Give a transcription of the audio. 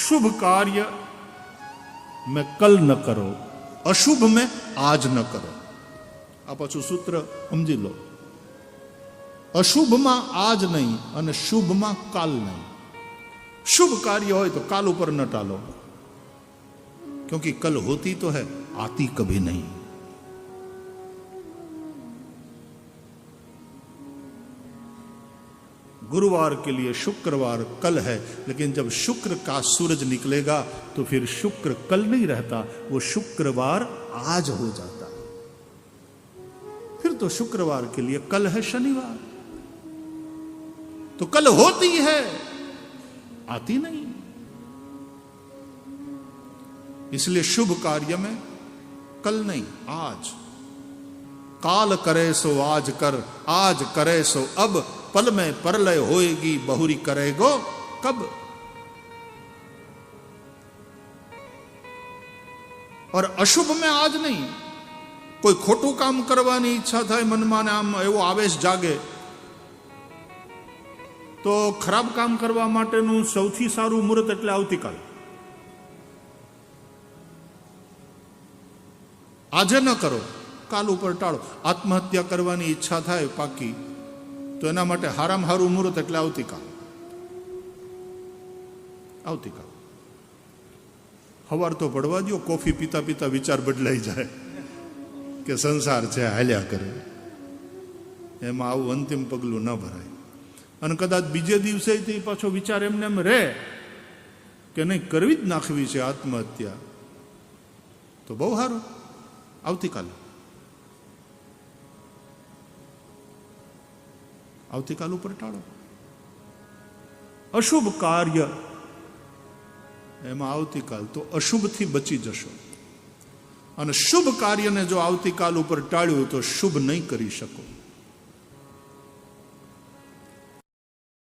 शुभ कार्य में कल न करो, अशुभ में आज न करो. આ પાછું સૂત્ર સમજી લો. અશુભમાં આજ નહીં અને શુભમાં કાલ નહીં. शुभ कार्य हो तो काल ऊपर न टालो, क्योंकि कल होती तो है, आती कभी नहीं. गुरुवार के लिए शुक्रवार कल है, लेकिन जब शुक्र का सूरज निकलेगा तो फिर शुक्र कल नहीं रहता, वो शुक्रवार आज हो जाता. फिर तो शुक्रवार के लिए कल है शनिवार. तो कल होती है, आती नहीं. इसलिए शुभ कार्य में कल नहीं, आज. काल करे सो आज कर, आज करे सो अब, पल में परलय होएगी बहुरी करेगो कब. और अशुभ में आज नहीं. कोई खोटू काम करवानी इच्छा थाय मनमा ने आम एवो आवेश जागे तो खराब काम करवा माटेનું સૌથી સારું મુહૂર્ત એટલે આવતીકાલ. આજે ન કરો, કાલ ઉપર ટાળો. આત્મહત્યા કરવાની ઈચ્છા થાય પાકી તો એના માટે હારામાં હારું મુહૂર્ત એટલે આવતીકાલ. આવતીકાલ સવાર તો પડવા દો, કોફી પીતા પીતા વિચાર બદલાઈ જાય કે સંસાર છે હાલ્યા કરે, એમાં આવું અંતિમ પગલું ન ભરાય. અને કદાચ બીજે દિવસે પાછો વિચાર એમને એમ રહે કે નહીં કરવી જ નાખવી છે આત્મહત્યા, તો બહુ સારું, આવતીકાલ. આવતીકાલ ઉપર ટાળો. અશુભ કાર્ય એમાં આવતીકાલ, તો અશુભથી બચી જશો. અને શુભ કાર્યને જો આવતીકાલ ઉપર ટાળ્યું તો શુભ નહીં કરી શકો.